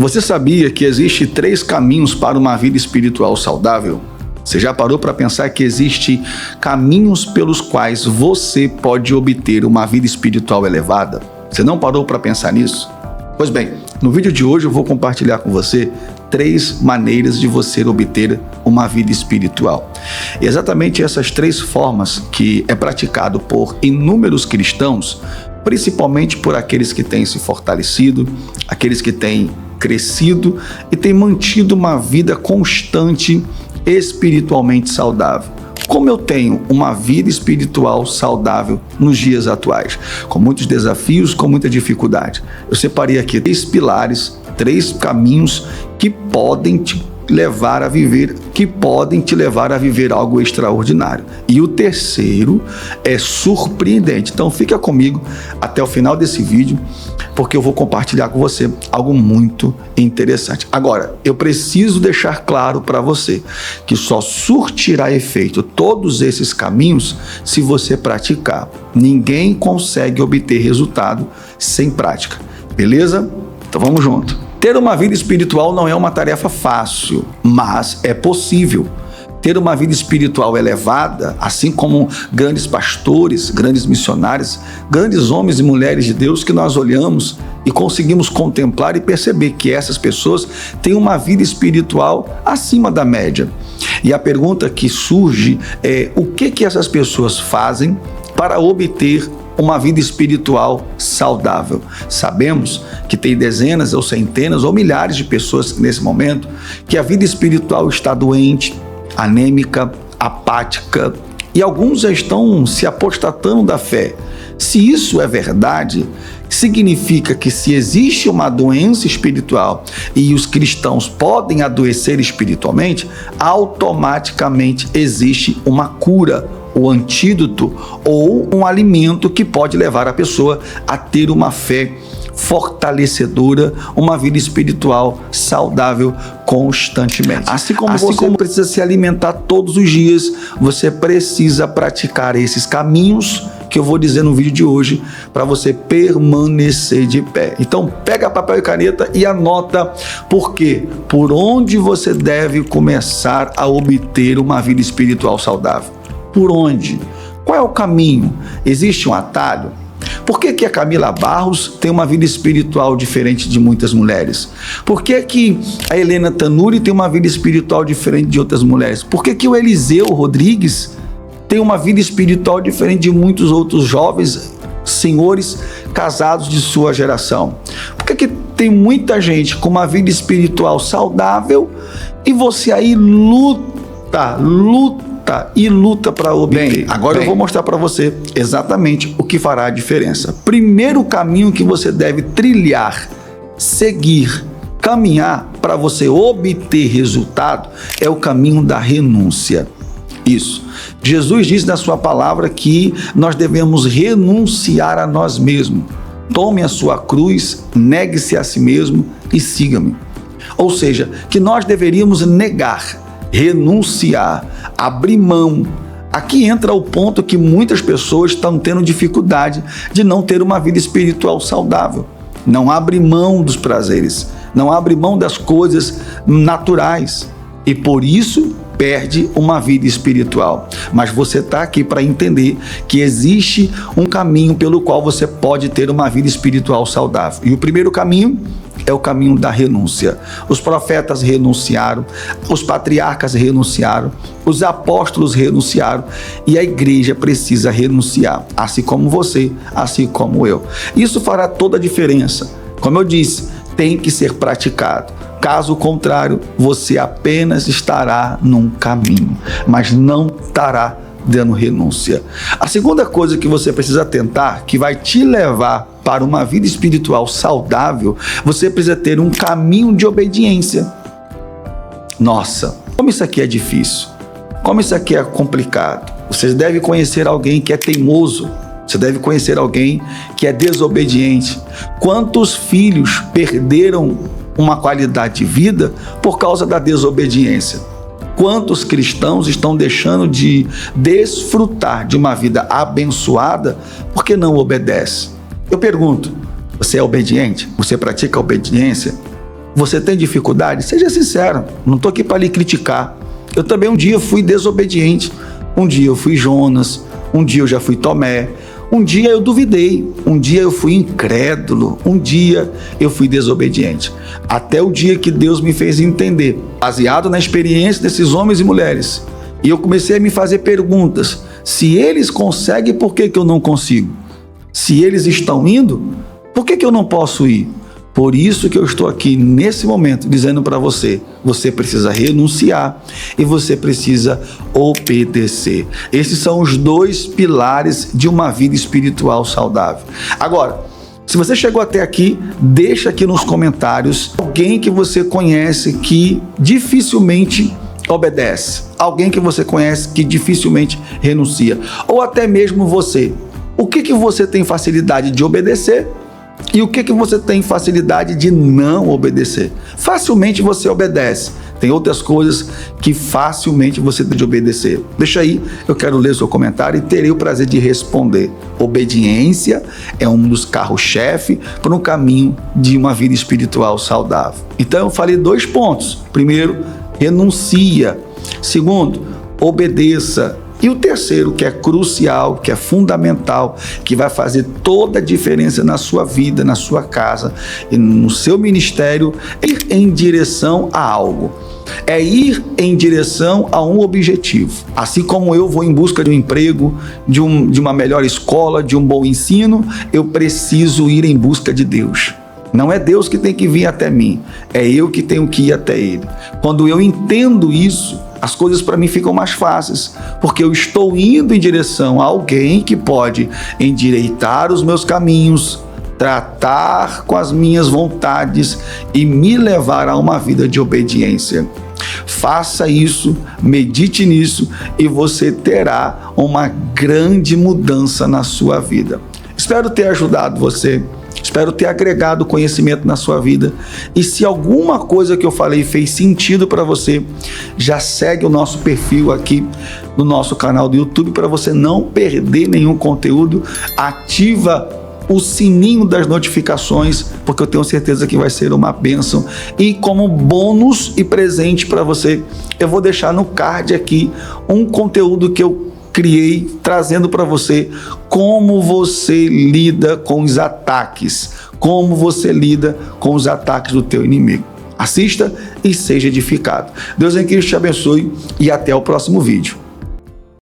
Você sabia que existe 3 caminhos para uma vida espiritual saudável? Você já parou para pensar que existem caminhos pelos quais você pode obter uma vida espiritual elevada? Você não parou para pensar nisso? Pois bem, no vídeo de hoje eu vou compartilhar com você 3 maneiras de você obter uma vida espiritual. E exatamente essas 3 formas que é praticado por inúmeros cristãos, principalmente por aqueles que têm se fortalecido, aqueles que têm crescido e têm mantido uma vida constante espiritualmente saudável. Como eu tenho uma vida espiritual saudável nos dias atuais, com muitos desafios, com muita dificuldade. Eu separei aqui 3 pilares, 3 caminhos que podem te levar a viver, algo extraordinário. E o terceiro é surpreendente. Então fica comigo até o final desse vídeo, porque eu vou compartilhar com você algo muito interessante. Agora, eu preciso deixar claro para você que só surtirá efeito todos esses caminhos se você praticar. Ninguém consegue obter resultado sem prática. Beleza? Então vamos junto. Ter uma vida espiritual não é uma tarefa fácil, mas é possível. Ter uma vida espiritual elevada, assim como grandes pastores, grandes missionários, grandes homens e mulheres de Deus que nós olhamos e conseguimos contemplar e perceber que essas pessoas têm uma vida espiritual acima da média. E a pergunta que surge é: o que essas pessoas fazem para obter uma vida espiritual saudável? Sabemos que tem dezenas ou centenas ou milhares de pessoas nesse momento que a vida espiritual está doente, anêmica, apática, e alguns já estão se apostatando da fé. Se isso é verdade, significa que se existe uma doença espiritual e os cristãos podem adoecer espiritualmente, automaticamente existe uma cura, o antídoto ou um alimento que pode levar a pessoa a ter uma fé fortalecedora, uma vida espiritual saudável constantemente. Assim como você precisa se alimentar todos os dias, você precisa praticar esses caminhos que eu vou dizer no vídeo de hoje para você permanecer de pé. Então pega papel e caneta e anota por onde você deve começar a obter uma vida espiritual saudável. Por onde? Qual é o caminho? Existe um atalho? Por que a Camila Barros tem uma vida espiritual diferente de muitas mulheres? Por que a Helena Tanuri tem uma vida espiritual diferente de outras mulheres? Por que o Eliseu Rodrigues tem uma vida espiritual diferente de muitos outros jovens senhores casados de sua geração? Por que tem muita gente com uma vida espiritual saudável e você aí luta para obter? Agora eu vou mostrar para você exatamente o que fará a diferença. Primeiro caminho que você deve trilhar, seguir, caminhar para você obter resultado é o caminho da renúncia. Isso. Jesus diz na sua palavra que nós devemos renunciar a nós mesmos. Tome a sua cruz, negue-se a si mesmo e siga-me. Ou seja, que nós deveríamos negar, renunciar, abrir mão. Aqui entra o ponto que muitas pessoas estão tendo dificuldade de não ter uma vida espiritual saudável. Não abre mão dos prazeres, não abre mão das coisas naturais e por isso perde uma vida espiritual. Mas você está aqui para entender que existe um caminho pelo qual você pode ter uma vida espiritual saudável. E o primeiro caminho é o caminho da renúncia. Os profetas renunciaram, os patriarcas renunciaram, os apóstolos renunciaram e a igreja precisa renunciar, assim como você, assim como eu. Isso fará toda a diferença. Como eu disse, tem que ser praticado. Caso contrário, você apenas estará num caminho, mas não estará dando renúncia. A segunda coisa que você precisa atentar, que vai te levar para uma vida espiritual saudável, você precisa ter um caminho de obediência. Nossa, como isso aqui é difícil, como isso aqui é complicado. Você deve conhecer alguém que é teimoso, você deve conhecer alguém que é desobediente. Quantos filhos perderam uma qualidade de vida por causa da desobediência? Quantos cristãos estão deixando de desfrutar de uma vida abençoada porque não obedece? Eu pergunto, você é obediente? Você pratica a obediência? Você tem dificuldade? Seja sincero, não estou aqui para lhe criticar. Eu também um dia fui desobediente, um dia eu fui Jonas, um dia eu já fui Tomé, um dia eu duvidei, um dia eu fui incrédulo, um dia eu fui desobediente. Até o dia que Deus me fez entender, baseado na experiência desses homens e mulheres, e eu comecei a me fazer perguntas. Se eles conseguem, por que eu não consigo? Se eles estão indo, por que eu não posso ir? Por isso que eu estou aqui nesse momento dizendo para você, você precisa renunciar e você precisa obedecer. Esses são os dois pilares de uma vida espiritual saudável. Agora, se você chegou até aqui, deixa aqui nos comentários alguém que você conhece que dificilmente obedece, alguém que você conhece que dificilmente renuncia, ou até mesmo você. O que você tem facilidade de obedecer? E o que você tem facilidade de não obedecer? Facilmente você obedece. Tem outras coisas que facilmente você tem de obedecer. Deixa aí, eu quero ler o seu comentário e terei o prazer de responder. Obediência é um dos carros-chefe para um caminho de uma vida espiritual saudável. Então eu falei 2 pontos. Primeiro, renuncia. Segundo, obedeça. E o terceiro, que é crucial, que é fundamental, que vai fazer toda a diferença na sua vida, na sua casa e no seu ministério, é ir em direção a algo. É ir em direção a um objetivo. Assim como eu vou em busca de um emprego, de uma melhor escola, de um bom ensino, eu preciso ir em busca de Deus. Não é Deus que tem que vir até mim, é eu que tenho que ir até Ele. Quando eu entendo isso, as coisas para mim ficam mais fáceis, porque eu estou indo em direção a alguém que pode endireitar os meus caminhos, tratar com as minhas vontades e me levar a uma vida de obediência. Faça isso, medite nisso e você terá uma grande mudança na sua vida. Espero ter ajudado você. Espero ter agregado conhecimento na sua vida. E se alguma coisa que eu falei fez sentido para você, já segue o nosso perfil aqui no nosso canal do YouTube para você não perder nenhum conteúdo. Ativa o sininho das notificações, porque eu tenho certeza que vai ser uma bênção. E como bônus e presente para você, eu vou deixar no card aqui um conteúdo que eu criei, trazendo para você como você lida com os ataques, como você lida com os ataques do teu inimigo. Assista e seja edificado. Deus em Cristo te abençoe e até o próximo vídeo.